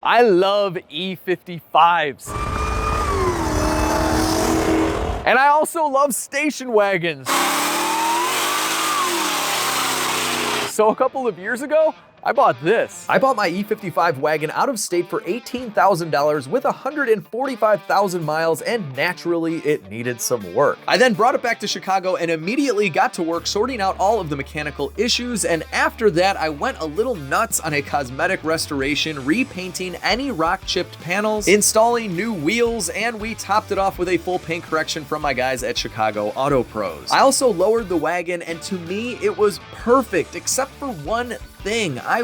I love E55s. And I also love station wagons. So a couple of years ago, I bought this. I bought my E55 wagon out of state for $18,000 with 145,000 miles, and naturally it needed some work. I then brought it back to Chicago and immediately got to work sorting out all of the mechanical issues, and after that I went a little nuts on a cosmetic restoration, repainting any rock-chipped panels, installing new wheels, and we topped it off with a full paint correction from my guys at Chicago Auto Pros. I also lowered the wagon, and to me it was perfect, except for one thing. I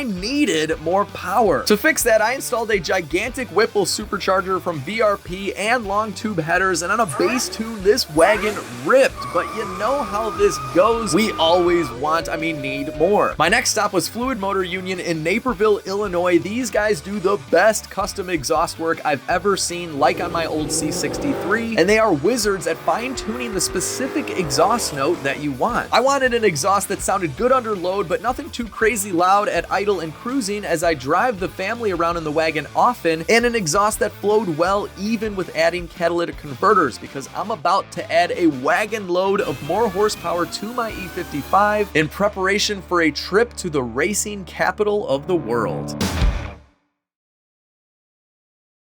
needed more power. To fix that, I installed a gigantic Whipple supercharger from VRP and long tube headers, and on a base tune, this wagon ripped. But you know how this goes. We always need more. My next stop was Fluid Motor Union in Naperville, Illinois. These guys do the best custom exhaust work I've ever seen, like on my old C63, and they are wizards at fine-tuning the specific exhaust note that you want. I wanted an exhaust that sounded good under load, but nothing too crazy loud at idle and cruising as I drive the family around in the wagon often, and an exhaust that flowed well even with adding catalytic converters, because I'm about to add a wagon load of more horsepower to my E55 in preparation for a trip to the racing capital of the world.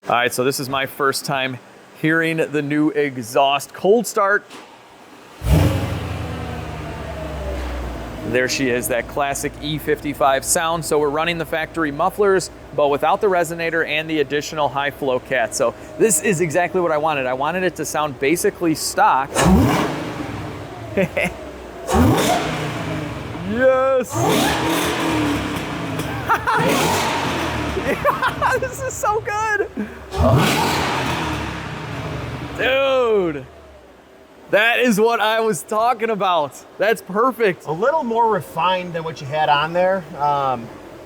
All right, so this is my first time hearing the new exhaust. Cold start. There she is, that classic E55 sound. So we're running the factory mufflers, but without the resonator and the additional high flow cat. So this is exactly what I wanted. I wanted it to sound basically stock. Yes! Yeah, this is so good! Dude! That is what I was talking about. That's perfect. A little more refined than what you had on there.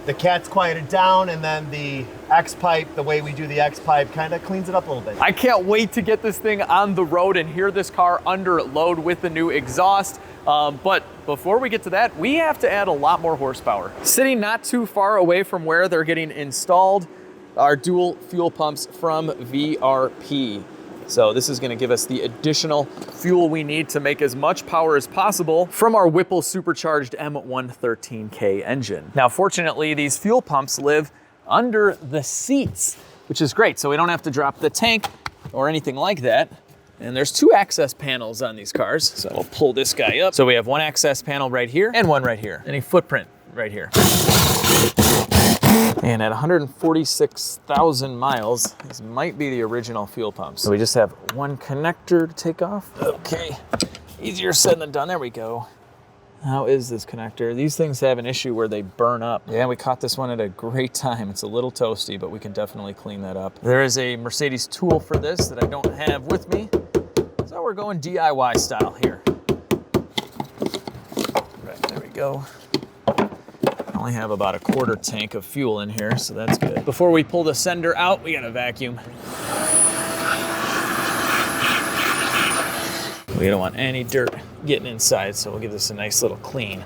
The cat's quieted down, and then the X-pipe, the way we do the X-pipe, kind of cleans it up a little bit. I can't wait to get this thing on the road and hear this car under load with the new exhaust. But before we get to that, we have to add a lot more horsepower. Sitting not too far away from where they're getting installed are dual fuel pumps from VRP. So this is going to give us the additional fuel we need to make as much power as possible from our Whipple supercharged M113K engine. Now, fortunately, these fuel pumps live under the seats, which is great. So we don't have to drop the tank or anything like that. And there's two access panels on these cars. So we'll pull this guy up. So we have one access panel right here and one right here, and a footprint right here. And at 146,000 miles, these might be the original fuel pumps. So we just have one connector to take off. Okay, easier said than done. There we go. How is this connector? These things have an issue where they burn up. Yeah, we caught this one at a great time. It's a little toasty, but we can definitely clean that up. There is a Mercedes tool for this that I don't have with me. So we're going DIY style here. Right, there we go. I only have about a quarter tank of fuel in here, so that's good. Before we pull the sender out, we gotta vacuum. We don't want any dirt getting inside, so we'll give this a nice little clean.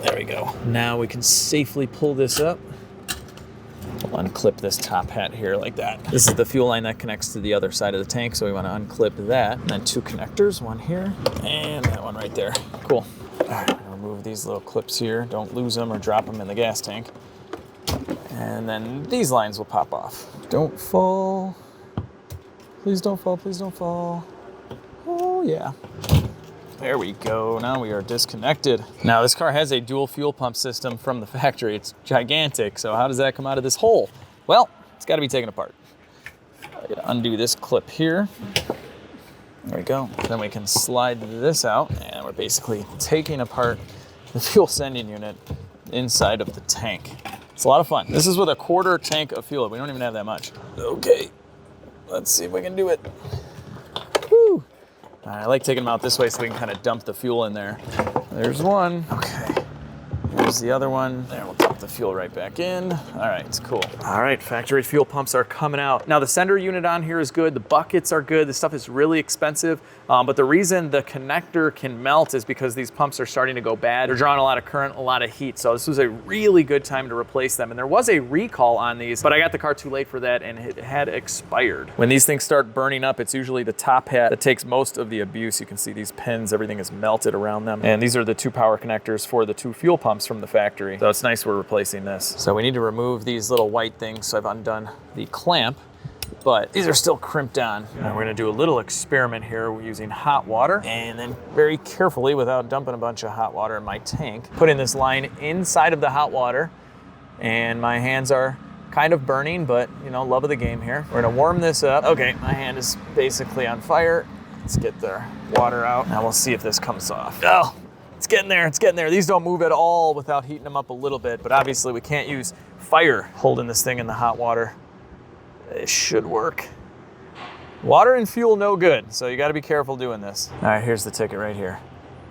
There we go. Now we can safely pull this up. We'll unclip this top hat here like that. This is the fuel line that connects to the other side of the tank, so we want to unclip that. And then two connectors, one here and that one right there. Cool. All right. Remove these little clips here. Don't lose them or drop them in the gas tank. And then these lines will pop off. Don't fall. Please don't fall, please don't fall. Oh yeah. There we go, now we are disconnected. Now this car has a dual fuel pump system from the factory. It's gigantic, so how does that come out of this hole? Well, it's gotta be taken apart. I gotta undo this clip here. There we go. Then we can slide this out, and we're basically taking apart the fuel sending unit inside of the tank. It's a lot of fun. This is with a quarter tank of fuel. We don't even have that much. Okay, let's see if we can do it. Woo! I like taking them out this way so we can kind of dump the fuel in there. There's one. Okay. There's the other one. There, we'll dump the fuel right back in. All right, it's cool. All right, factory fuel pumps are coming out. Now the sender unit on here is good. The buckets are good. This stuff is really expensive. But the reason the connector can melt is because these pumps are starting to go bad. They're drawing a lot of current, a lot of heat. So this was a really good time to replace them. And there was a recall on these, but I got the car too late for that and it had expired. When these things start burning up, it's usually the top hat that takes most of the abuse. You can see these pins, everything is melted around them. And these are the 2 power connectors for the 2 fuel pumps from the factory. So it's nice we're replacing this. So we need to remove these little white things. So I've undone the clamp, but these are still crimped on. And we're gonna do a little experiment here. We're using hot water and then very carefully, without dumping a bunch of hot water in my tank, putting this line inside of the hot water. And my hands are kind of burning, but you know, love of the game here. We're gonna warm this up. Okay, my hand is basically on fire. Let's get the water out. Now we'll see if this comes off. Oh, it's getting there, it's getting there. These don't move at all without heating them up a little bit, but obviously we can't use fire holding this thing in the hot water. It should work. Water and fuel, no good, so you gotta be careful doing this. All right, here's the ticket right here.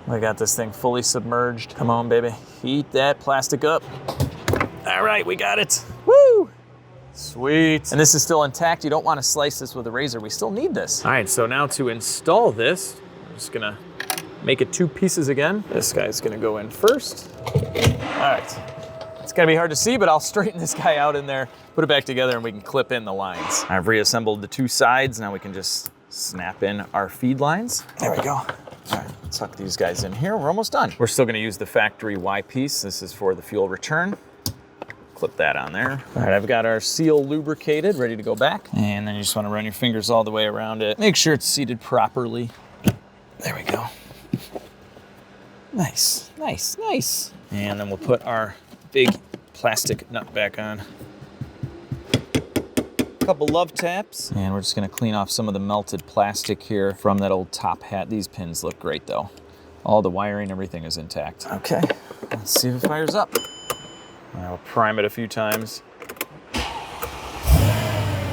We got this thing fully submerged. Come on, baby, heat that plastic up. All right, we got it, woo! Sweet. And this is still intact. You don't wanna slice this with a razor. We still need this. All right, so now to install this, I'm just gonna make it 2 pieces again. This guy's gonna go in first. All right. It's gonna be hard to see, but I'll straighten this guy out in there, put it back together, and we can clip in the lines. I've reassembled the 2 sides. Now we can just snap in our feed lines. There we go. All right, tuck these guys in here. We're almost done. We're still gonna use the factory Y piece. This is for the fuel return. Clip that on there. All right, I've got our seal lubricated, ready to go back. And then you just wanna run your fingers all the way around it. Make sure it's seated properly. There we go. Nice, nice, nice. And then we'll put our big plastic nut back on. Couple love taps. And we're just gonna clean off some of the melted plastic here from that old top hat. These pins look great though. All the wiring, everything is intact. Okay, let's see if it fires up. I'll prime it a few times.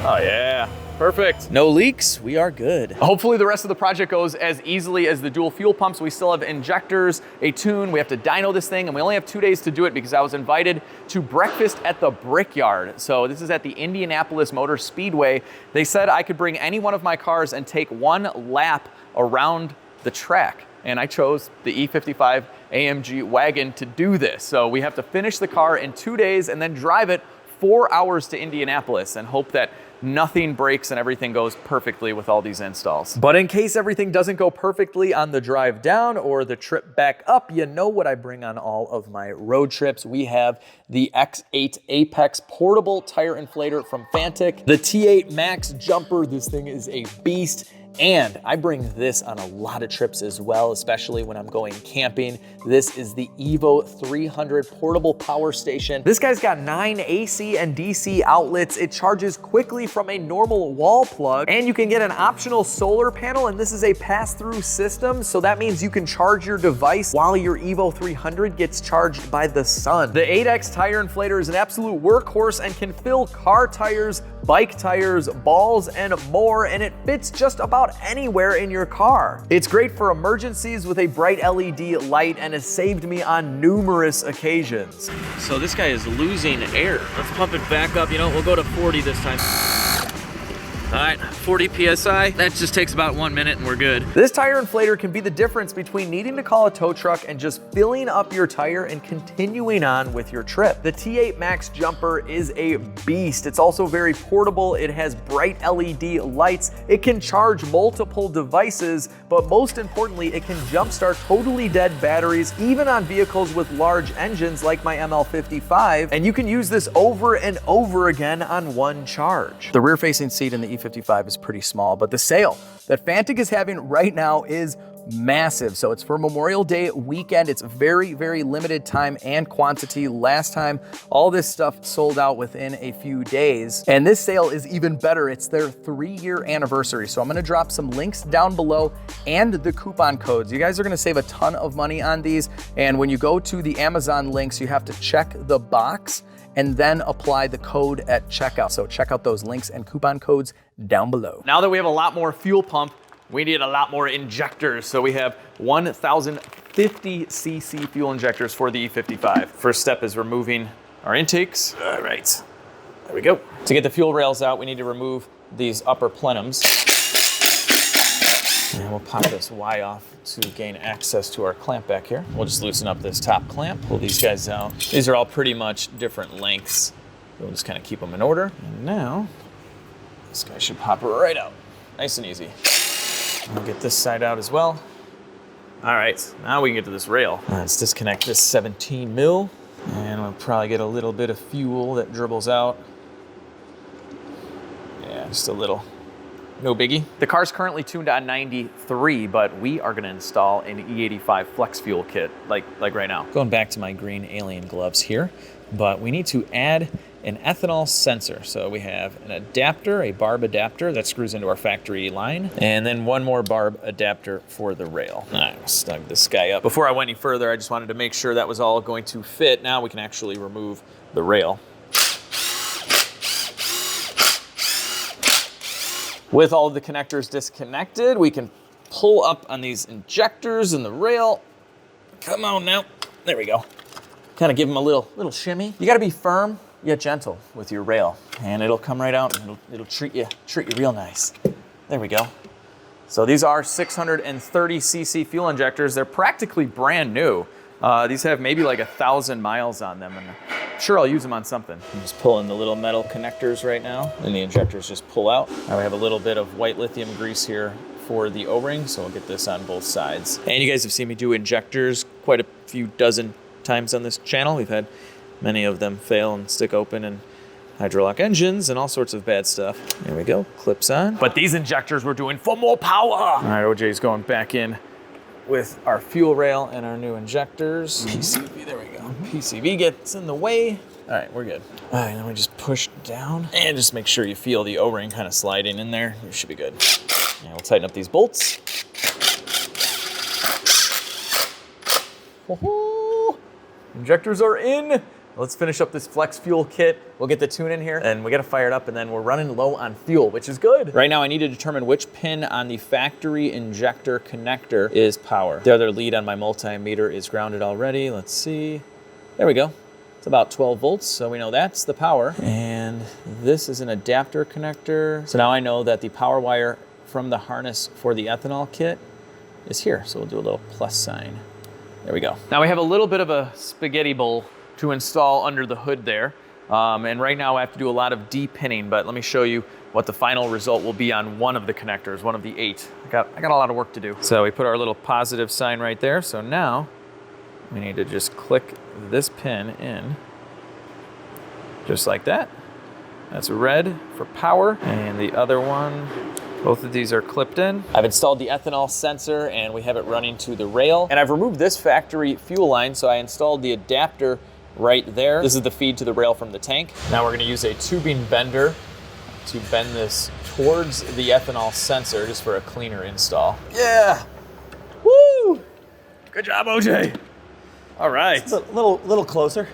Oh yeah. Perfect. No leaks, we are good. Hopefully the rest of the project goes as easily as the dual fuel pumps. We still have injectors, a tune, we have to dyno this thing, and we only have 2 days to do it because I was invited to breakfast at the Brickyard. So this is at the Indianapolis Motor Speedway. They said I could bring any one of my cars and take 1 lap around the track. And I chose the E55 AMG Wagon to do this. So we have to finish the car in 2 days and then drive it 4 hours to Indianapolis and hope that nothing breaks and everything goes perfectly with all these installs. But in case everything doesn't go perfectly on the drive down or the trip back up, you know what I bring on all of my road trips. We have the X8 Apex portable tire inflator from Fanttik, the T8 Max jumper. This thing is a beast. And I bring this on a lot of trips as well, especially when I'm going camping. This is the Evo 300 portable power station. This guy's got 9 AC and DC outlets. It charges quickly from a normal wall plug, and you can get an optional solar panel, and this is a pass-through system, so that means you can charge your device while your Evo 300 gets charged by the sun. The 8X tire inflator is an absolute workhorse and can fill car tires, bike tires, balls, and more, and it fits just about anywhere in your car. It's great for emergencies with a bright LED light and has saved me on numerous occasions. So this guy is losing air. Let's pump it back up. You know, we'll go to 40 this time. All right, 40 PSI. That just takes about 1 minute and we're good. This tire inflator can be the difference between needing to call a tow truck and just filling up your tire and continuing on with your trip. The T8 Max jumper is a beast. It's also very portable. It has bright LED lights. It can charge multiple devices, but most importantly, it can jumpstart totally dead batteries, even on vehicles with large engines like my ML55, and you can use this over and over again on one charge. The rear-facing seat in the E55 is pretty small, but the sale that Fanttik is having right now is massive. So it's for Memorial Day weekend. It's very, very limited time and quantity. Last time, all this stuff sold out within a few days. And this sale is even better. It's their 3-year anniversary. So I'm gonna drop some links down below and the coupon codes. You guys are gonna save a ton of money on these. And when you go to the Amazon links, you have to check the box and then apply the code at checkout. So check out those links and coupon codes down below. Now that we have a lot more fuel pump, we need a lot more injectors. So we have 1,000 50cc fuel injectors for the E55. First step is removing our intakes. All right, there we go. To get the fuel rails out, we need to remove these upper plenums. And we'll pop this Y off to gain access to our clamp back here. We'll just loosen up this top clamp, pull these guys out. These are all pretty much different lengths. We'll just kind of keep them in order. And now, this guy should pop right out. Nice and easy. We'll get this side out as well. All right, now we can get to this rail. Let's disconnect this 17 mil, and we'll probably get a little bit of fuel that dribbles out. Yeah, just a little. No biggie. The car's currently tuned on 93, but we are gonna install an E55 Flex fuel kit, like right now. Going back to my green alien gloves here, but we need to add an ethanol sensor. So we have an adapter, a barb adapter that screws into our factory line, and then one more barb adapter for the rail. All right, we'll snug this guy up. Before I went any further, I just wanted to make sure that was all going to fit. Now we can actually remove the rail. With all of the connectors disconnected, we can pull up on these injectors and the rail. Come on now, there we go. Kind of give them a little shimmy. You gotta be firm yet gentle with your rail, and it'll come right out and it'll treat you real nice. There we go. So these are 630cc fuel injectors. They're practically brand new. These have maybe like 1,000 miles on them, and I'm sure I'll use them on something. I'm just pulling the little metal connectors right now, and the injectors just pull out. Now we have a little bit of white lithium grease here for the O-ring, so we'll get this on both sides. And you guys have seen me do injectors quite a few dozen times on this channel. We've had many of them fail and stick open, and hydrolock engines and all sorts of bad stuff. There we go, clips on. But these injectors we're doing for more power. All right, OJ's going back in with our fuel rail and our new injectors. PCV, there we go. PCV gets in the way. All right, we're good. All right, then we just push down and just make sure you feel the O-ring kind of sliding in there. You should be good. And we'll tighten up these bolts. Woohoo! Injectors are in. Let's finish up this flex fuel kit. We'll get the tune in here and we gotta fire it up, and then we're running low on fuel, which is good. Right now I need to determine which pin on the factory injector connector is power. The other lead on my multimeter is grounded already. Let's see. There we go. It's about 12 volts, so we know that's the power. And this is an adapter connector. So now I know that the power wire from the harness for the ethanol kit is here. So we'll do a little plus sign. There we go. Now we have a little bit of a spaghetti bowl to install under the hood there. And right now I have to do a lot of de-pinning, but let me show you what the final result will be on one of the connectors, one of the 8. I got a lot of work to do. So we put our little positive sign right there. So now we need to just click this pin in, just like that. That's red for power, and the other one, both of these are clipped in. I've installed the ethanol sensor and we have it running to the rail. And I've removed this factory fuel line, so I installed the adapter right there. This is the feed to the rail from the tank. Now we're gonna use a tubing bender to bend this towards the ethanol sensor just for a cleaner install. Yeah, woo! Good job, OJ. All right. It's a little closer.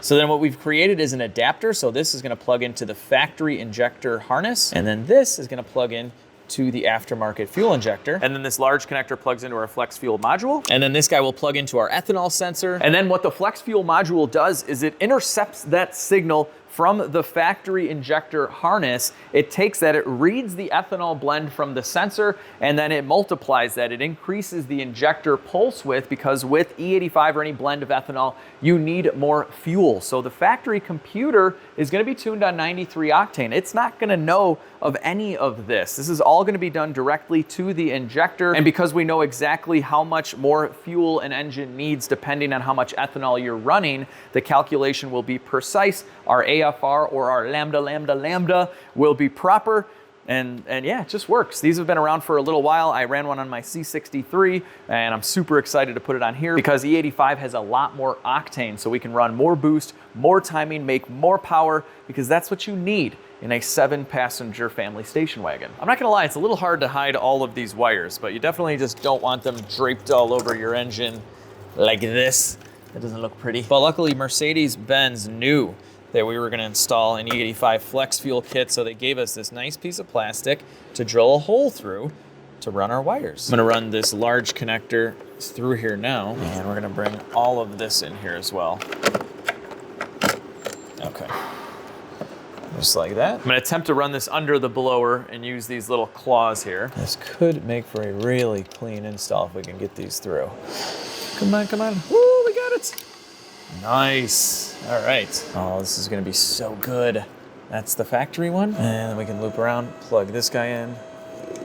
So then what we've created is an adapter. So this is gonna plug into the factory injector harness, and then this is gonna plug in to the aftermarket fuel injector. And then this large connector plugs into our flex fuel module. And then this guy will plug into our ethanol sensor. And then what the flex fuel module does is it intercepts that signal from the factory injector harness. It takes that, it reads the ethanol blend from the sensor, and then it multiplies that. It increases the injector pulse width, because with E85 or any blend of ethanol, you need more fuel. So the factory computer is gonna be tuned on 93 octane. It's not gonna know of any of this. This is all gonna be done directly to the injector. And because we know exactly how much more fuel an engine needs depending on how much ethanol you're running, the calculation will be precise. Our AFR, or our lambda will be proper. And yeah, it just works. These have been around for a little while. I ran one on my C63, and I'm super excited to put it on here because E85 has a lot more octane, so we can run more boost, more timing, make more power, because that's what you need in a 7-passenger family station wagon. I'm not gonna lie, it's a little hard to hide all of these wires, but you definitely just don't want them draped all over your engine like this. That doesn't look pretty. But luckily, Mercedes-Benz knew that we were gonna install an E85 Flex fuel kit, so they gave us this nice piece of plastic to drill a hole through to run our wires. I'm gonna run this large connector through here now, and we're gonna bring all of this in here as well. Okay. Just like that. I'm gonna attempt to run this under the blower and use these little claws here. This could make for a really clean install if we can get these through. Come on, come on. Woo, we got it. Nice. All right. Oh, this is gonna be so good. That's the factory one. And then we can loop around, plug this guy in.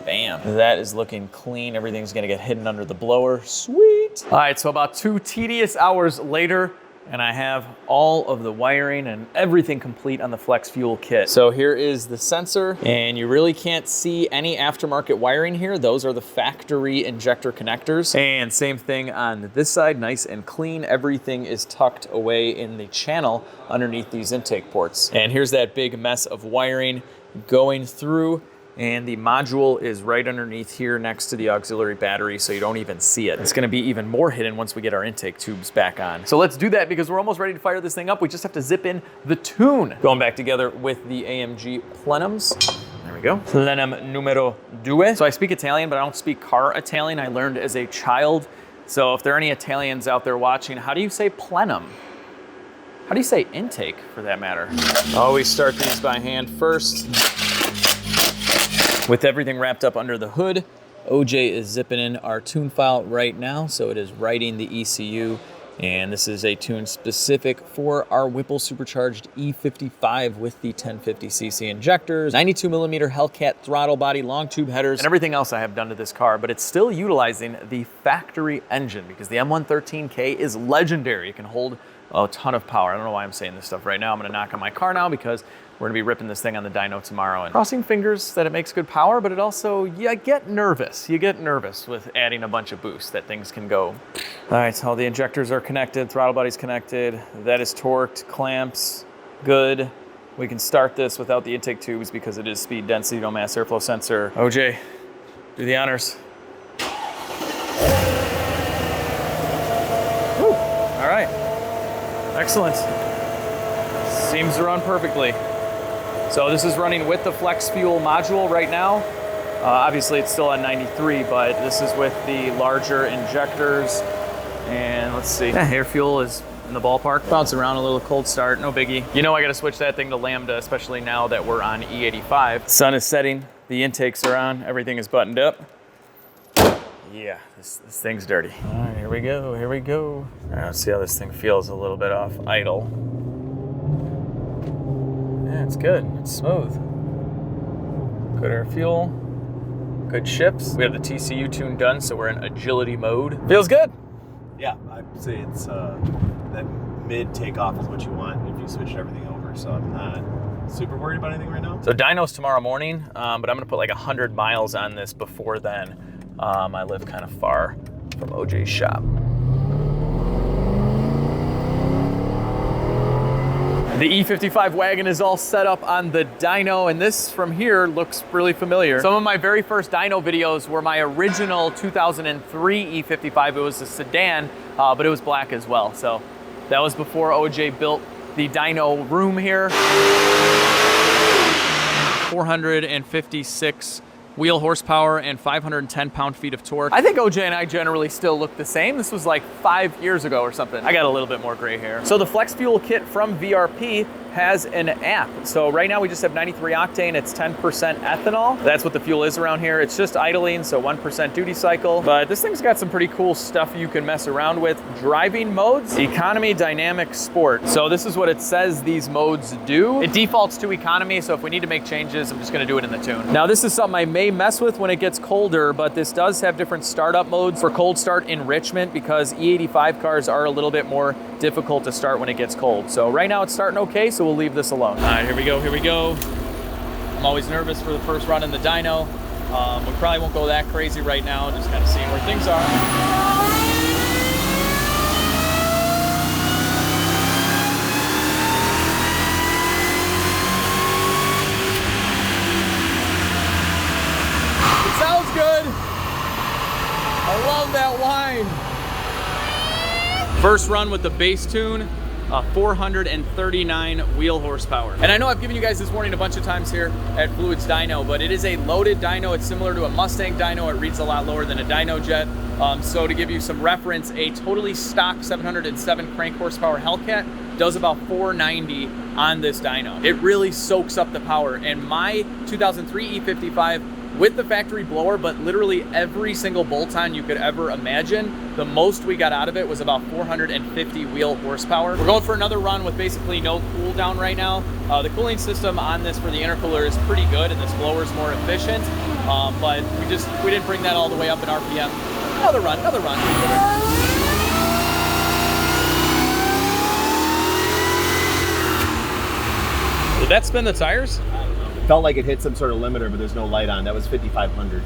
Bam. That is looking clean. Everything's gonna get hidden under the blower. Sweet. All right, so about 2 tedious hours later, and I have all of the wiring and everything complete on the Flex Fuel kit. So here is the sensor, and you really can't see any aftermarket wiring here. Those are the factory injector connectors. And same thing on this side, nice and clean. Everything is tucked away in the channel underneath these intake ports. And here's that big mess of wiring going through, and the module is right underneath here next to the auxiliary battery, so you don't even see it. It's gonna be even more hidden once we get our intake tubes back on. So let's do that because we're almost ready to fire this thing up. We just have to zip in the tune. Going back together with the AMG plenums. There we go. Plenum numero 2. So I speak Italian, but I don't speak car Italian. I learned as a child. So if there are any Italians out there watching, how do you say plenum? How do you say intake, for that matter? Always start these by hand first. With everything wrapped up under the hood, OJ is zipping in our tune file right now, so it is writing the ECU, and this is a tune specific for our Whipple supercharged E55 with the 1050cc injectors, 92mm Hellcat throttle body, long tube headers, and everything else I have done to this car, but it's still utilizing the factory engine because the M113K is legendary. It can hold a ton of power. I don't know why I'm saying this stuff right now. I'm gonna knock on my car now because we're gonna be ripping this thing on the dyno tomorrow, and crossing fingers that it makes good power, but it also, you get nervous. You get nervous with adding a bunch of boost that things can go. All right, all the injectors are connected, throttle body's connected, that is torqued, clamps, good. We can start this without the intake tubes because it is speed density, no mass airflow sensor. OJ, do the honors. Woo, all right, excellent. Seems to run perfectly. So this is running with the Flex Fuel module right now. Obviously it's still on 93, but this is with the larger injectors. And let's see, air fuel is in the ballpark. Bounce around a little, cold start, no biggie. You know I gotta switch that thing to Lambda, especially now that we're on E85. Sun is setting, the intakes are on, everything is buttoned up. Yeah, this thing's dirty. All right, here we go, here we go. All right, let's see how this thing feels a little bit off idle. Yeah, it's good, it's smooth. Good air fuel, good shifts. We have the TCU tune done, so we're in agility mode. Feels good. Yeah, I'd say it's that mid takeoff is what you want if you switch everything over. So I'm not super worried about anything right now. So dyno's tomorrow morning, but I'm gonna put like 100 miles on this before then. I live kind of far from OJ's shop. The E55 wagon is all set up on the dyno, and this from here looks really familiar. Some of my very first dyno videos were my original 2003 E55. It was a sedan, but it was black as well. So that was before OJ built the dyno room here. 456 wheel horsepower and 510 pound-feet of torque. I think OJ and I generally still look the same. This was like 5 years ago or something. I got a little bit more gray hair. So the Flex Fuel kit from VRP has an app. So right now we just have 93 octane, it's 10% ethanol. That's what the fuel is around here. It's just idling, so 1% duty cycle. But this thing's got some pretty cool stuff you can mess around with. Driving modes, economy, dynamic, sport. So this is what it says these modes do. It defaults to economy, so if we need to make changes, I'm just gonna do it in the tune. Now this is something I may mess with when it gets colder, but this does have different startup modes for cold start enrichment because E85 cars are a little bit more difficult to start when it gets cold. So right now it's starting okay, so we'll leave this alone. All right, here we go, here we go. I'm always nervous for the first run in the dyno. We probably won't go that crazy right now, just kind of seeing where things are. It sounds good. I love that whine. First run with the bass tune. 439 wheel horsepower. And I know I've given you guys this warning a bunch of times here at Fluids Dyno, but it is a loaded dyno. It's similar to a Mustang dyno. It reads a lot lower than a dyno jet. So to give you some reference, a totally stock 707 crank horsepower Hellcat does about 490 on this dyno. It really soaks up the power. And my 2003 E55 with the factory blower, but literally every single bolt-on you could ever imagine, the most we got out of it was about 450 wheel horsepower. We're going for another run with basically no cool down right now. The cooling system on this for the intercooler is pretty good, and this blower is more efficient, but we didn't bring that all the way up in RPM. Another run, another run. Did that spin the tires? Felt like it hit some sort of limiter, but there's no light on. That was 5,500.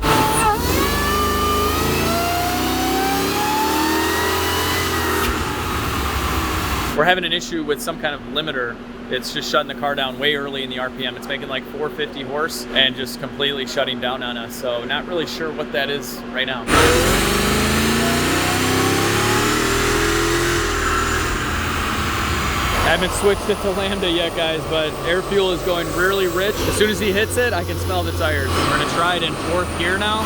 We're having an issue with some kind of limiter. It's just shutting the car down way early in the RPM. It's making like 450 horse and just completely shutting down on us. So not really sure what that is right now. I haven't switched it to Lambda yet, guys, but air fuel is going really rich. As soon as he hits it, I can smell the tires. We're gonna try it in 4th gear now.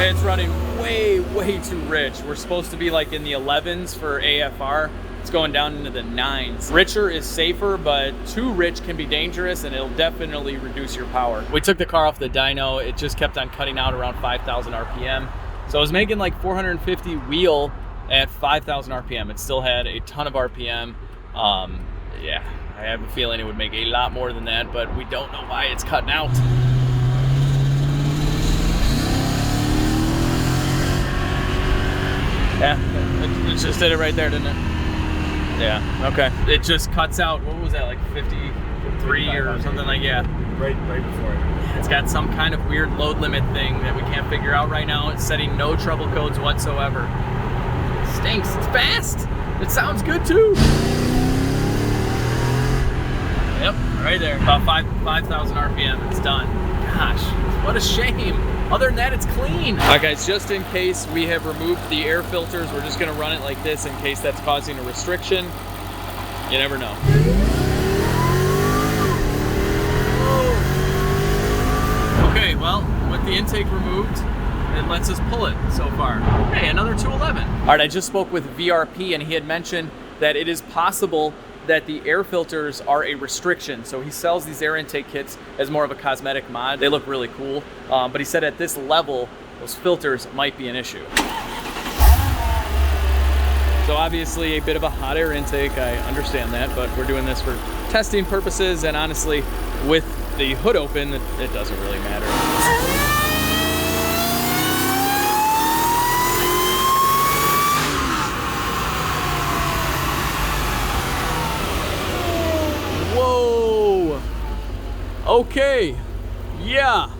It's running way, way too rich. We're supposed to be like in the 11s for AFR. It's going down into the 9s. Richer is safer, but too rich can be dangerous, and it'll definitely reduce your power. We took the car off the dyno. It just kept on cutting out around 5,000 RPM. So I was making like 450 wheel at 5,000 RPM. It still had a ton of RPM. Yeah, I have a feeling it would make a lot more than that, but we don't know why it's cutting out. Yeah, it just did it right there, didn't it? Yeah, okay. It just cuts out, what was that, like 53 or something like, yeah. Right before it. It's got some kind of weird load limit thing that we can't figure out right now. It's setting no trouble codes whatsoever. It stinks, it's fast. It sounds good too. Yep, right there. About 5,000 RPM, it's done. Gosh, what a shame. Other than that, it's clean. All right, guys, just in case we have removed the air filters, we're just gonna run it like this in case that's causing a restriction. You never know. Okay, well, with the intake removed, it lets us pull it so far. Hey, another 211. All right, I just spoke with VRP, and he had mentioned that it is possible that the air filters are a restriction. So he sells these air intake kits as more of a cosmetic mod. They look really cool, but he said at this level, those filters might be an issue. So obviously a bit of a hot air intake, I understand that, but we're doing this for testing purposes, and honestly, with the hood open, it doesn't really matter. Okay, yeah,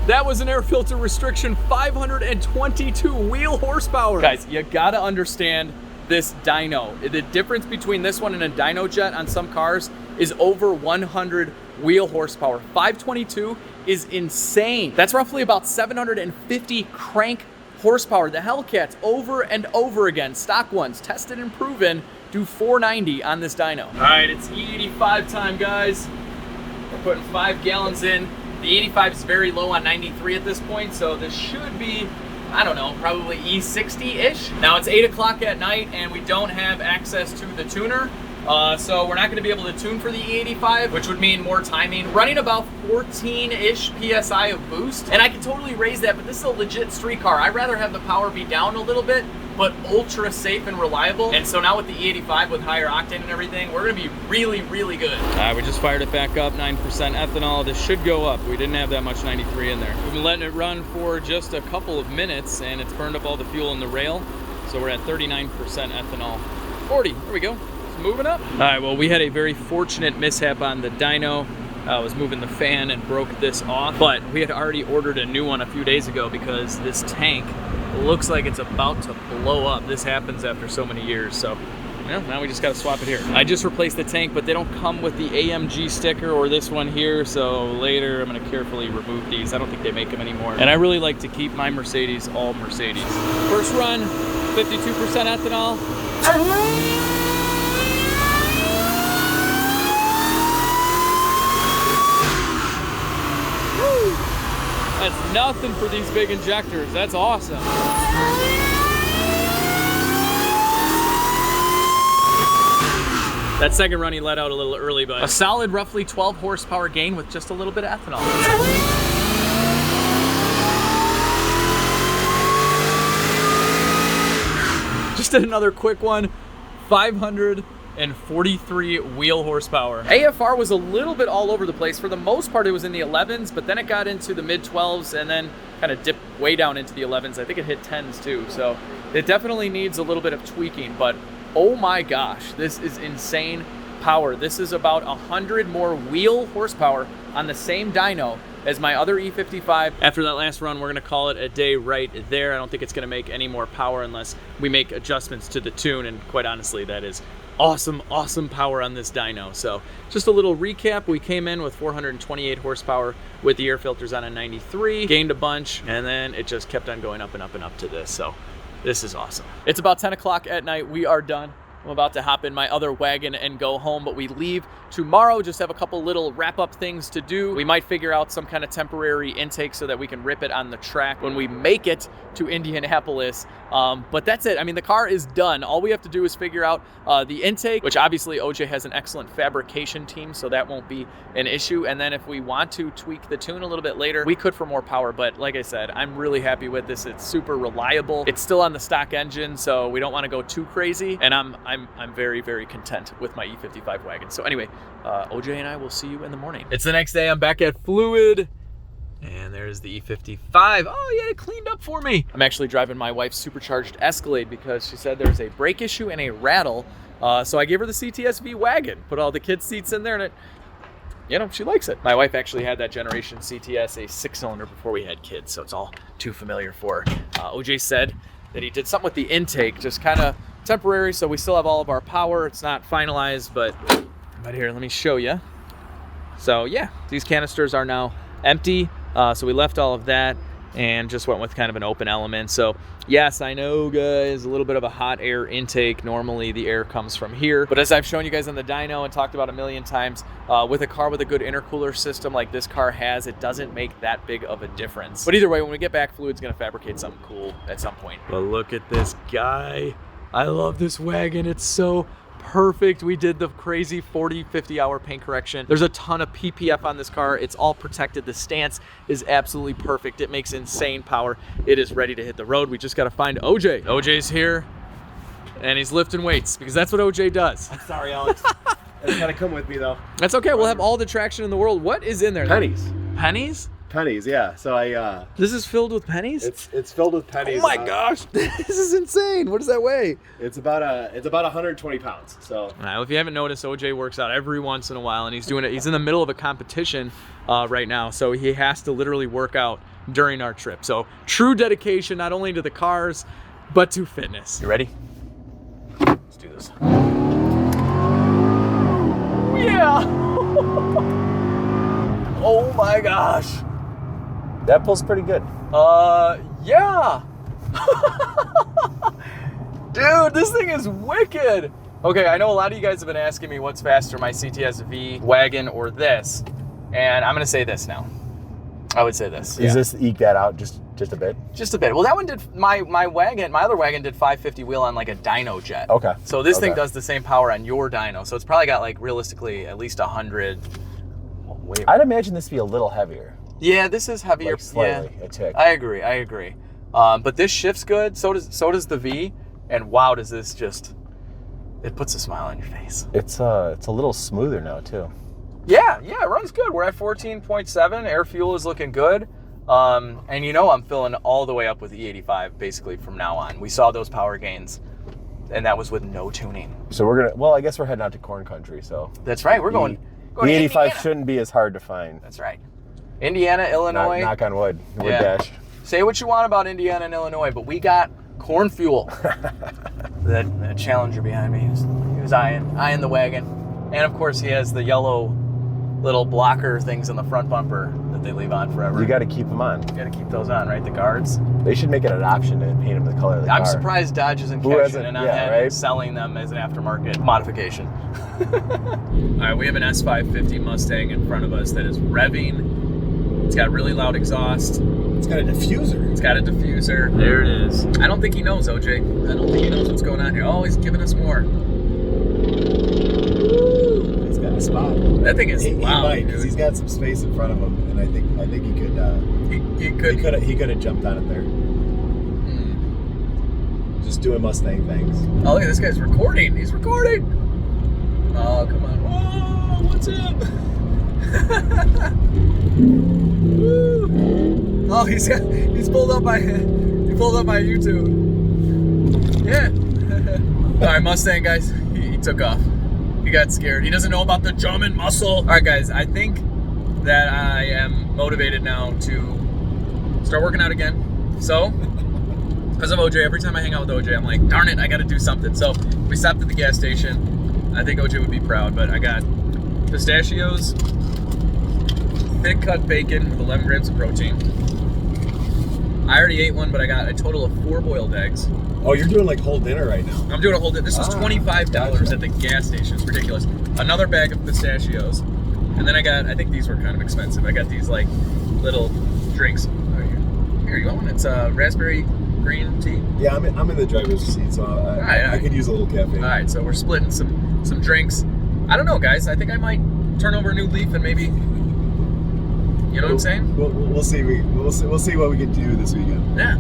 that was an air filter restriction, 522 wheel horsepower. Guys, you gotta understand this dyno. The difference between this one and a dyno jet on some cars is over 100 wheel horsepower. 522 is insane. That's roughly about 750 crank horsepower. The Hellcats over and over again, stock ones, tested and proven, do 490 on this dyno. All right, it's E85 time, guys. We're putting 5 gallons in. The 85 is very low on 93 at this point, so this should be, I don't know, probably E60-ish. Now it's 8 o'clock at night and we don't have access to the tuner. So we're not gonna be able to tune for the E85, which would mean more timing. Running about 14-ish PSI of boost, and I can totally raise that, but this is a legit street car. I'd rather have the power be down a little bit, but ultra safe and reliable. And so now with the E85 with higher octane and everything, we're gonna be really, really good. We just fired it back up, 9% ethanol. This should go up. We didn't have that much 93 in there. We've been letting it run for just a couple of minutes and it's burned up all the fuel in the rail. So we're at 39% ethanol. 40, there we go. It's moving up. All right, well, we had a very fortunate mishap on the dyno. I was moving the fan and broke this off, but we had already ordered a new one a few days ago because this tank looks like it's about to blow up. This happens after so many years, so Well, now we just got to swap it here. I just replaced the tank, but they don't come with the AMG sticker or this one here, so later I'm going to carefully remove these. I don't think they make them anymore. And I really like to keep my Mercedes all Mercedes. First run, 52% ethanol. Woo! That's nothing for these big injectors. That's awesome. That second run he let out a little early, but a solid roughly 12 horsepower gain with just a little bit of ethanol. Just did another quick one, 543 wheel horsepower. AFR was a little bit all over the place. For the most part, it was in the 11s, but then it got into the mid 12s and then kind of dipped way down into the 11s. I think it hit 10s too, so it definitely needs a little bit of tweaking, but oh my gosh, this is insane power. This is about 100 more wheel horsepower on the same dyno as my other E55. After that last run, we're gonna call it a day right there. I don't think it's gonna make any more power unless we make adjustments to the tune, and quite honestly, that is awesome, awesome power on this dyno. So just a little recap, we came in with 428 horsepower with the air filters on a 93, gained a bunch, and then it just kept on going up and up and up to this. So this is awesome. It's about 10 o'clock at night. We are done. I'm about to hop in my other wagon and go home, but we leave tomorrow. Just have a couple little wrap-up things to do. We might figure out some kind of temporary intake so that we can rip it on the track when we make it to Indianapolis. But that's it. I mean, the car is done. All we have to do is figure out the intake, which obviously OJ has an excellent fabrication team, so that won't be an issue. And then if we want to tweak the tune a little bit later, we could for more power. But like I said, I'm really happy with this. It's super reliable. It's still on the stock engine, so we don't want to go too crazy. And I'm very, very content with my E55 wagon. So anyway, OJ and I will see you in the morning. It's the next day. I'm back at Fluid. And there's the E55. Oh yeah, it cleaned up for me. I'm actually driving my wife's supercharged Escalade because she said there's a brake issue and a rattle. So I gave her the CTS-V wagon, put all the kids' seats in there, and it, you know, she likes it. My wife actually had that generation CTS, a 6-cylinder, before we had kids, so it's all too familiar for her. OJ said that he did something with the intake, just kind of temporary, so we still have all of our power. It's not finalized, but here, let me show you. So yeah, these canisters are now empty. So we left all of that and just went with kind of an open element. So yes, I know guys, a little bit of a hot air intake. Normally the air comes from here, but as I've shown you guys on the dyno and talked about a million times, with a car with a good intercooler system like this car has, it doesn't make that big of a difference. But either way, when we get back, Fluid's gonna fabricate something cool at some point. But look at this guy. I love this wagon. It's so perfect. We did the crazy 40-50 hour paint correction. There's a ton of PPF on this car. It's all protected. The stance is absolutely perfect. It makes insane power. It is ready to hit the road. We just got to find OJ. OJ's here and he's lifting weights because that's what OJ does. I'm sorry, Alex. It's gotta come with me though. That's okay. We'll have all the traction in the world. What is in there? Pennies. Pennies? Pennies, yeah. So this is filled with pennies? It's filled with pennies. Oh my gosh, this is insane. What does that weigh? It's about 120 pounds. So if you haven't noticed, OJ works out every once in a while, and he's doing it. He's in the middle of a competition right now, so he has to literally work out during our trip. So true dedication, not only to the cars, but to fitness. You ready? Let's do this. Yeah. Oh my gosh. that pulls pretty good. Yeah. Dude, this thing is wicked. Okay, I know a lot of you guys have been asking me what's faster, my CTS-V wagon or this, and I'm gonna say this now. I would say this. Does this eke that out just a bit? Just a bit. Well, that one did, my other wagon did 550 wheel on like a dyno jet. Okay. So this thing does the same power on your dyno. So it's probably got like realistically at least 100. I'd imagine this to be a little heavier. Yeah, this is heavier. Like slightly, a tick. I agree. But this shifts good. So does the V. And wow, does this just, it puts a smile on your face. It's a little smoother now too. Yeah, it runs good. We're at 14.7. Air fuel is looking good. And you know I'm filling all the way up with E85 basically from now on. We saw those power gains, and that was with no tuning. So I guess we're heading out to corn country, so. That's right, we're going to E85 shouldn't be as hard to find. That's right. Indiana, Illinois. Knock on wood. Wood Yeah. dash. Say what you want about Indiana and Illinois, but we got corn fuel. that Challenger behind me, he was eyeing the wagon. And of course he has the yellow little blocker things in the front bumper that they leave on forever. You got to keep them on. You got to keep those on, right? The guards. They should make it an option to paint them the color of the car. I'm surprised Dodge isn't catching and not selling them as an aftermarket modification. All right, we have an S550 Mustang in front of us that is revving. It's got really loud exhaust. It's got a diffuser. It's got a diffuser. There it is. I don't think he knows, OJ. I don't think he knows what's going on here. Oh, he's giving us more. He's got a spot. That thing is loud. He might, because he's got some space in front of him, and I think he could. He could have jumped on it there. Just doing Mustang things. Oh, look at this guy's recording. He's recording. Oh, come on. Whoa, what's up? Oh, he's pulled up my YouTube. Yeah. All right, Mustang guys, he took off. He got scared. He doesn't know about the German muscle. All right, guys, I think that I am motivated now to start working out again. So, because of OJ, every time I hang out with OJ, I'm like, darn it, I got to do something. So we stopped at the gas station. I think OJ would be proud, but I got pistachios, thick cut bacon with 11 grams of protein. I already ate one, but I got a total of 4 boiled eggs. Oh, you're doing like whole dinner right now. I'm doing a whole dinner. This was $25 at the gas station. It's ridiculous. Another bag of pistachios. And then I think these were kind of expensive. I got these like little drinks. Here you go. It's raspberry green tea. Yeah, I'm in the driver's seat, so I could use a little caffeine. All right, so we're splitting some drinks. I don't know, guys. I think I might turn over a new leaf and maybe, you know what I'm saying? We'll see. We'll see what we can do this weekend. Yeah.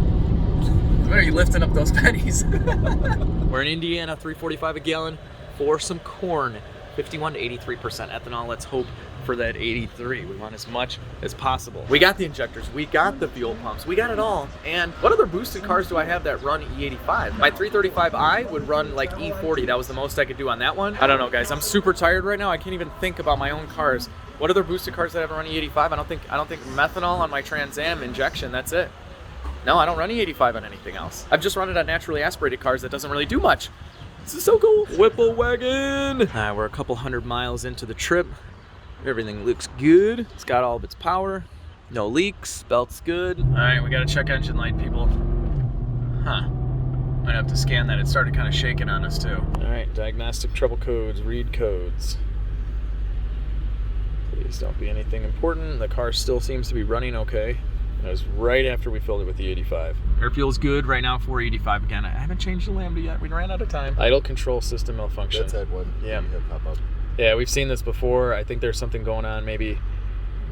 Where are you lifting up those pennies? We're in Indiana, $3.45 a gallon for some corn. 51 to 83% ethanol. Let's hope for that 83. We want as much as possible. We got the injectors, we got the fuel pumps, we got it all. And what other boosted cars do I have that run E85? My 335i would run like E40. That was the most I could do on that one. I don't know, guys. I'm super tired right now. I can't even think about my own cars. What other boosted cars that have run E85? I don't think methanol on my Trans Am injection. That's it. No, I don't run E85 on anything else. I've just run it on naturally aspirated cars that doesn't really do much. This is so cool. Whipple wagon. We're a couple hundred miles into the trip. Everything looks good. It's got all of its power. No leaks. Belt's good. All right, we got to check engine light, people. Huh. Might have to scan that. It started kind of shaking on us too. All right, diagnostic trouble codes. Read codes. Please don't be anything important. The car still seems to be running okay. That was right after we filled it with the 85. Air fuel's good right now for 85 again. I haven't changed the Lambda yet. We ran out of time. Idle control system malfunction. That's that one. Yeah. Pop up. Yeah, we've seen this before. I think there's something going on maybe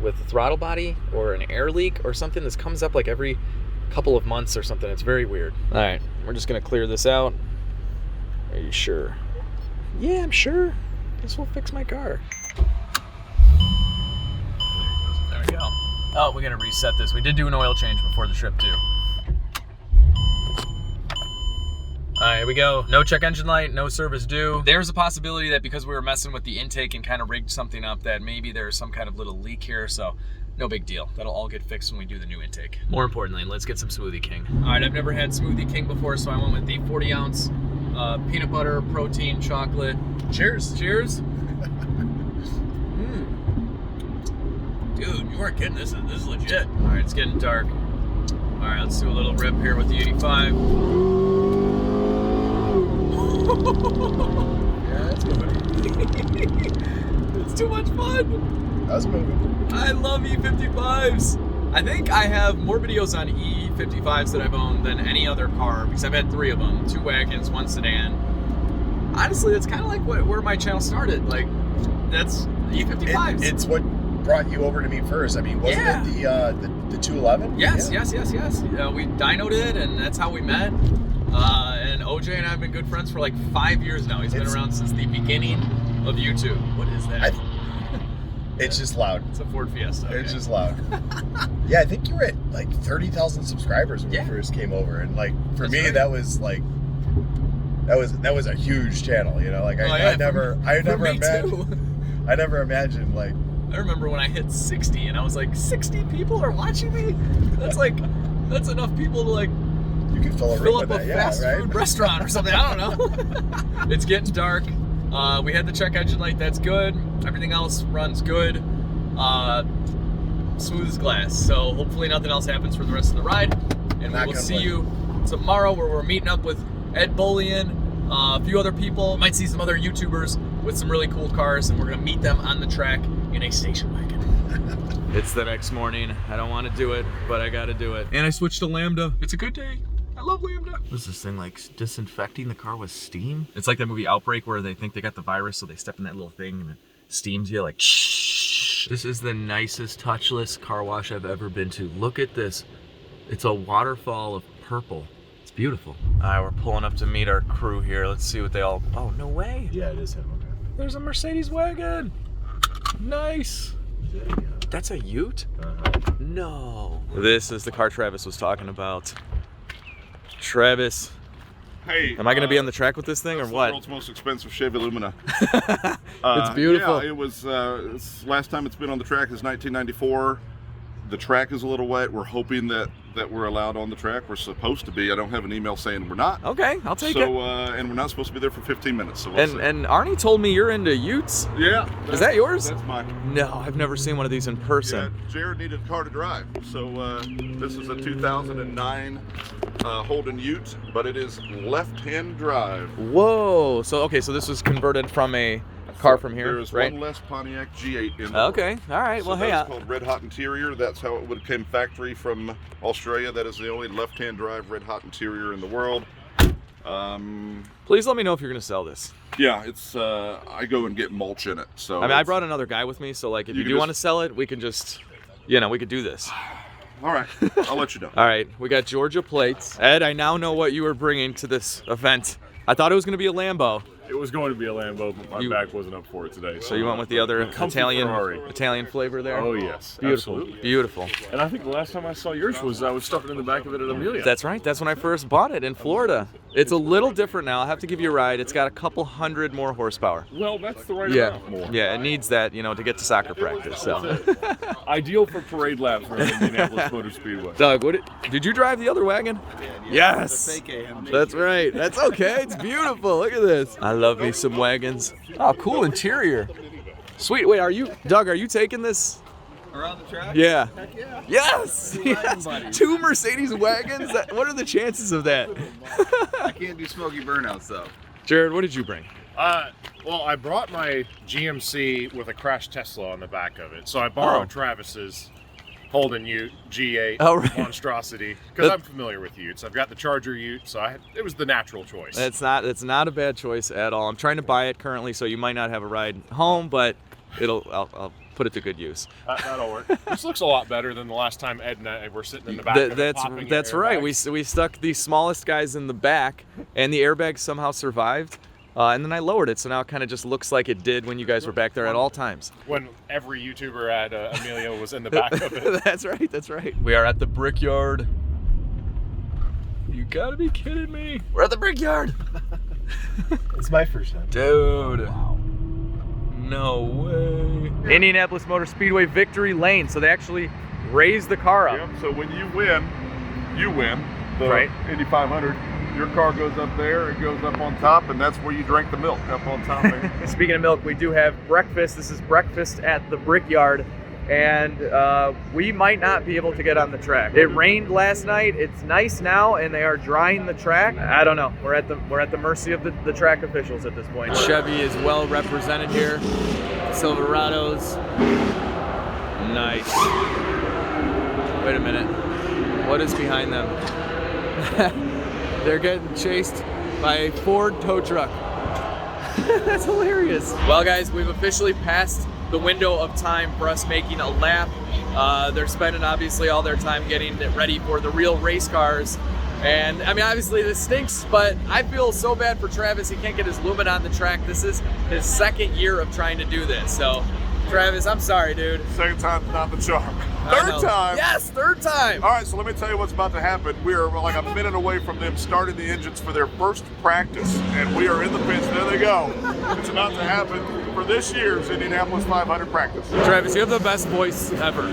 with the throttle body or an air leak or something. This comes up like every couple of months or something. It's very weird. All right, we're just gonna clear this out. Are you sure? Yeah, I'm sure. This will fix my car. There we go. Oh, we gotta reset this. We did do an oil change before the trip too. All right, here we go. No check engine light, no service due. There's a possibility that because we were messing with the intake and kind of rigged something up that maybe there's some kind of little leak here, so no big deal. That'll all get fixed when we do the new intake. More importantly, let's get some Smoothie King. All right, I've never had Smoothie King before, so I went with the 40 ounce peanut butter, protein, chocolate. Cheers. Cheers. Dude, you weren't kidding. This is legit. All right, it's getting dark. All right, let's do a little rip here with the 85. Yeah, that's moving. It's too much fun. That's moving. I love E55s. I think I have more videos on E55s that I've owned than any other car because I've had 3 of them, 2 wagons, 1 sedan. Honestly, that's kind of like where my channel started. Like, that's E55s. It's what brought you over to me first. I mean, wasn't it the 211? Yes. We dynoed it, and that's how we met. And OJ and I have been good friends for like 5 years now. He's been around since the beginning of YouTube. What is that? It's just loud. It's a Ford Fiesta. It's just loud. Yeah, I think you were at like 30,000 subscribers when you first came over, and like for me, that was like that was a huge channel. You know, like I never imagined like. I remember when I hit 60 and I was like, 60 people are watching me? That's enough people to like You can fill up a fast food restaurant or something. I don't know. It's getting dark. We had the check engine light. That's good. Everything else runs good. Smooth as glass. So hopefully nothing else happens for the rest of the ride. And we will see you tomorrow, where we're meeting up with Ed Bullion, a few other people. Might see some other YouTubers with some really cool cars, and we're gonna meet them on the track in a station wagon. It's the next morning. I don't want to do it, but I gotta do it. And I switched to Lambda. It's a good day. I love Lambda. What's this thing, like disinfecting the car with steam? It's like that movie Outbreak where they think they got the virus, so they step in that little thing and it steams you like shh. This is the nicest touchless car wash I've ever been to. Look at this. It's a waterfall of purple. It's beautiful. All right, we're pulling up to meet our crew here. Let's see what they all, oh, no way. Yeah, it is him. Okay. There's a Mercedes wagon. Nice. That's a Ute? No. This is the car Travis was talking about. Travis. Hey, am I gonna be on the track with this thing or what? The world's most expensive Chevy Lumina. It's beautiful. Yeah, it was, last time it's been on the track is 1994. The track is a little wet. We're hoping that we're allowed on the track. We're supposed to be. I don't have an email saying we're not. Okay, I'll take it. And we're not supposed to be there for 15 minutes. So we'll see. And Arnie told me you're into Utes. Yeah. Is that yours? That's mine. No, I've never seen one of these in person. Yeah, Jared needed a car to drive. So this is a 2009 Holden Ute, but it is left-hand drive. Whoa. So, okay, so this was converted from a car from here, There's right? one less Pontiac G8 in there. Okay, all right. So well, hey. that's called Red Hot Interior. That's how it would came factory from Australia. That is the only left-hand drive Red Hot Interior in the world. Please let me know if you're going to sell this. Yeah, it's I go and get mulch in it. So I mean, I brought another guy with me, so like if you do want to sell it, we can just, you know, we could do this. All right, I'll let you know. All right, we got Georgia plates. Ed, I now know what you were bringing to this event. I thought it was going to be a Lambo. It was going to be a Lambo, but my back wasn't up for it today. So you went with the other Italian Ferrari. flavor there? Oh yes, beautiful, absolutely. Beautiful. And I think the last time I saw yours was I was stuffing in the back of it at Amelia. That's right. That's when I first bought it in Florida. It's a little different now. I'll have to give you a ride. It's got a couple hundred more horsepower. Well, that's the right amount more. Yeah, it needs that, you know, to get to soccer practice. So ideal for parade laps around Indianapolis Motor Speedway. Doug, did you drive the other wagon? Yes. Fake AMG. That's right. That's okay. It's beautiful. Look at this. I love me some wagons. Oh, cool interior. Sweet. Wait, Doug, are you taking this? Around the track? Yeah. Heck yeah. Yes. Yes. 2 Mercedes wagons? What are the chances of that? I can't do smoky burnouts though. Jared, what did you bring? Well, I brought my GMC with a crashed Tesla on the back of it. So I borrowed Travis's Holden Ute G8 monstrosity because I'm familiar with Utes. I've got the Charger Ute, so it was the natural choice. It's not a bad choice at all. I'm trying to buy it currently, so you might not have a ride home, but I'll put it to good use. That'll work. This looks a lot better than the last time Ed and I were sitting in the back of it popping That's right. We stuck the smallest guys in the back, and the airbags somehow survived. And then I lowered it, so now it kind of just looks like it did when you guys were back there at all times. When every YouTuber at Amelia was in the back of it. That's right, that's right. We are at the Brickyard. You gotta be kidding me. We're at the Brickyard. It's my first time. Dude. Wow. No way. Indianapolis Motor Speedway victory lane, so they actually raised the car up. Yep, so when you win. The right. Indy 500. Your car goes up there, it goes up on top, and that's where you drink the milk, up on top. Speaking of milk, we do have breakfast. This is breakfast at the Brickyard, and we might not be able to get on the track. It rained last night. It's nice now, and they are drying the track. I don't know. We're at the mercy of the track officials at this point. Chevy is well represented here. Silverados. Nice. Wait a minute. What is behind them? They're getting chased by a Ford tow truck. That's hilarious. Well, guys, we've officially passed the window of time for us making a lap. They're spending obviously all their time getting it ready for the real race cars. And I mean, obviously this stinks, but I feel so bad for Travis. He can't get his Lumen on the track. This is his 2nd year of trying to do this. So Travis, I'm sorry, dude. Second time's not the charm. Third time? Yes, 3rd time. All right, so let me tell you what's about to happen. We are like a minute away from them starting the engines for their first practice, and we are in the pits. There they go. It's about to happen for this year's Indianapolis 500 practice. Travis, you have the best voice ever.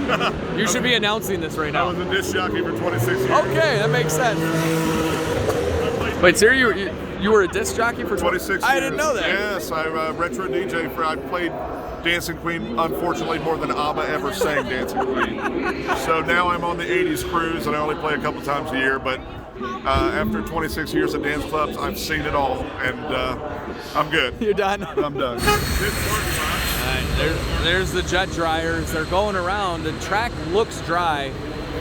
You should be announcing this right now. I was a disc jockey for 26 years. Okay, that makes sense. Wait, sir, you were a disc jockey for 26 years. I didn't know that. Yes, I'm a retro DJ. I played Dancing Queen, unfortunately, more than ABBA ever sang Dancing Queen. So now I'm on the 80s cruise, and I only play a couple times a year, but after 26 years at dance clubs, I've seen it all, and I'm good. You're done? I'm done. There's the jet dryers. They're going around. The track looks dry,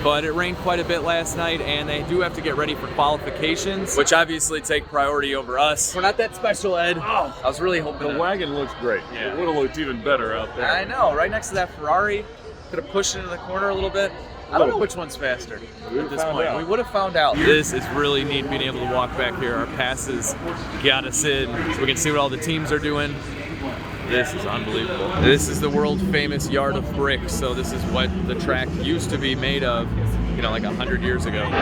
but it rained quite a bit last night, and they do have to get ready for qualifications, which obviously take priority over us. We're not that special, Ed. Oh, I was really hoping the wagon looks great. Yeah. It would have looked even better out there. I know, right next to that Ferrari. Could have pushed into the corner a little bit. I don't know which one's faster at this point. We would have found out. This is really neat being able to walk back here. Our passes got us in, so we can see what all the teams are doing. This is unbelievable. This is the world famous yard of bricks. So this is what the track used to be made of, you know, like 100 years ago. Here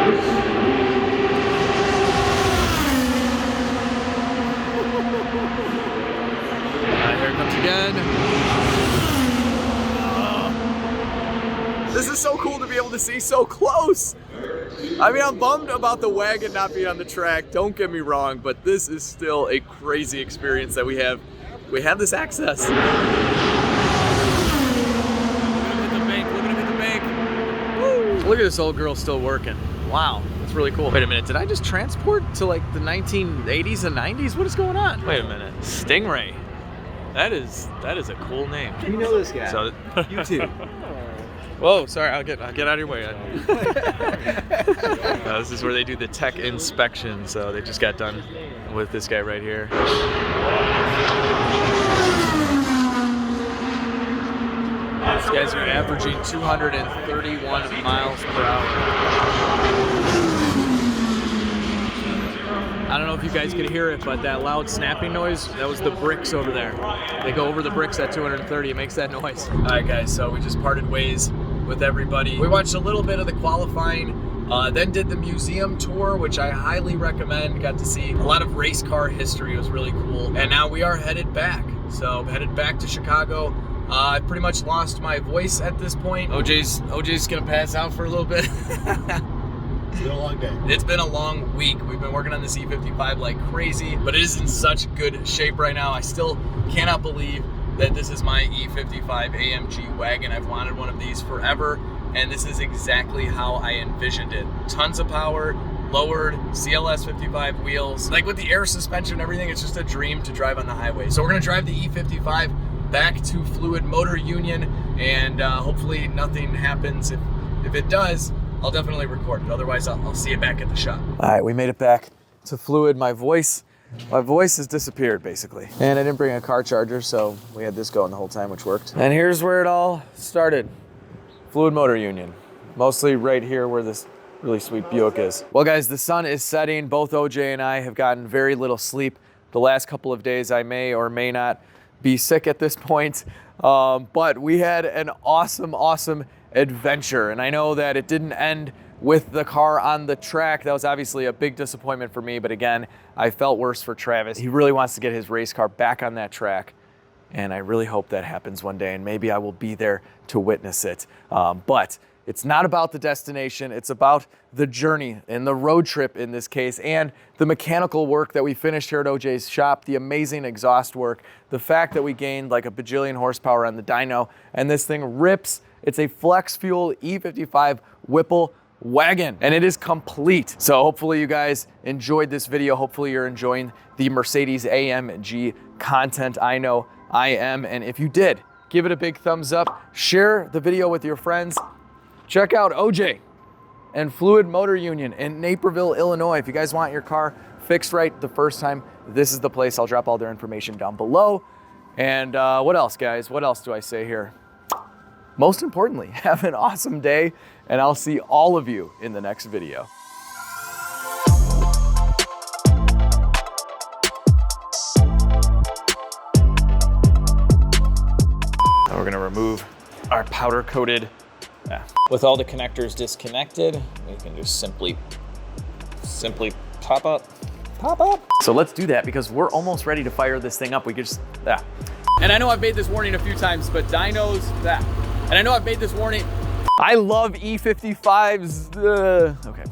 it comes again. This is so cool to be able to see so close. I mean, I'm bummed about the wagon not being on the track, don't get me wrong, but this is still a crazy experience that we have. We have this access. Look at the bank, look at the bank. Woo. Look at this old girl still working. Wow, that's really cool. Wait a minute, did I just transport to like the 1980s and 90s? What is going on? Wait a minute, Stingray. That is a cool name. You know this guy. So, You too. Whoa, sorry, I'll get out of your way. This is where they do the tech inspection, so they just got done with this guy right here. These guys are averaging 231 miles per hour. I don't know if you guys could hear it, but that loud snapping noise, that was the bricks over there. They go over the bricks at 230, it makes that noise. All right, guys, so we just parted ways with everybody. We watched a little bit of the qualifying, then did the museum tour, which I highly recommend. Got to see a lot of race car history. It was really cool. And now we are headed back. So headed back to Chicago. I pretty much lost my voice at this point. OJ's gonna pass out for a little bit. It's been a long day. It's been a long week. We've been working on this E55 like crazy, but it is in such good shape right now. I still cannot believe that this is my E55 AMG Wagon. I've wanted one of these forever, and this is exactly how I envisioned it. Tons of power, lowered CLS 55 wheels. Like with the air suspension and everything, it's just a dream to drive on the highway. So we're gonna drive the E55 back to Fluid Motor Union, and hopefully nothing happens. If it does, I'll definitely record it. Otherwise, I'll see you back at the shop. All right, we made it back to Fluid. My voice has disappeared, basically. And I didn't bring a car charger, so we had this going the whole time, which worked. And here's where it all started. Fluid Motor Union. Mostly right here where this really sweet Buick is. Well, guys, the sun is setting. Both OJ and I have gotten very little sleep. The last couple of days, I may or may not be sick at this point. But we had an awesome adventure. And I know that it didn't end with the car on the track. That was obviously a big disappointment for me, but again, I felt worse for Travis. He really wants to get his race car back on that track, and I really hope that happens one day, and maybe I will be there to witness it. But it's not about the destination, it's about the journey and the road trip in this case, and the mechanical work that we finished here at OJ's shop, the amazing exhaust work, the fact that we gained like a bajillion horsepower on the dyno, and this thing rips. It's a flex fuel E55 Whipple wagon, and it is complete. So hopefully you guys enjoyed this video. Hopefully you're enjoying the Mercedes AMG content. I know I am, and if you did, give it a big thumbs up. Share the video with your friends. Check out OJ and Fluid Motor Union in Naperville, Illinois. If you guys want your car fixed right the first time, this is the place. I'll drop all their information down below. And what else, guys? What else do I say here? Most importantly, have an awesome day, and I'll see all of you in the next video. Now we're gonna remove our powder-coated. With all the connectors disconnected, we can just simply pop up. So let's do that because we're almost ready to fire this thing up. We could just, And I know I've made this warning a few times, but dynos, And I know I've made this warning. I love E55s. Okay.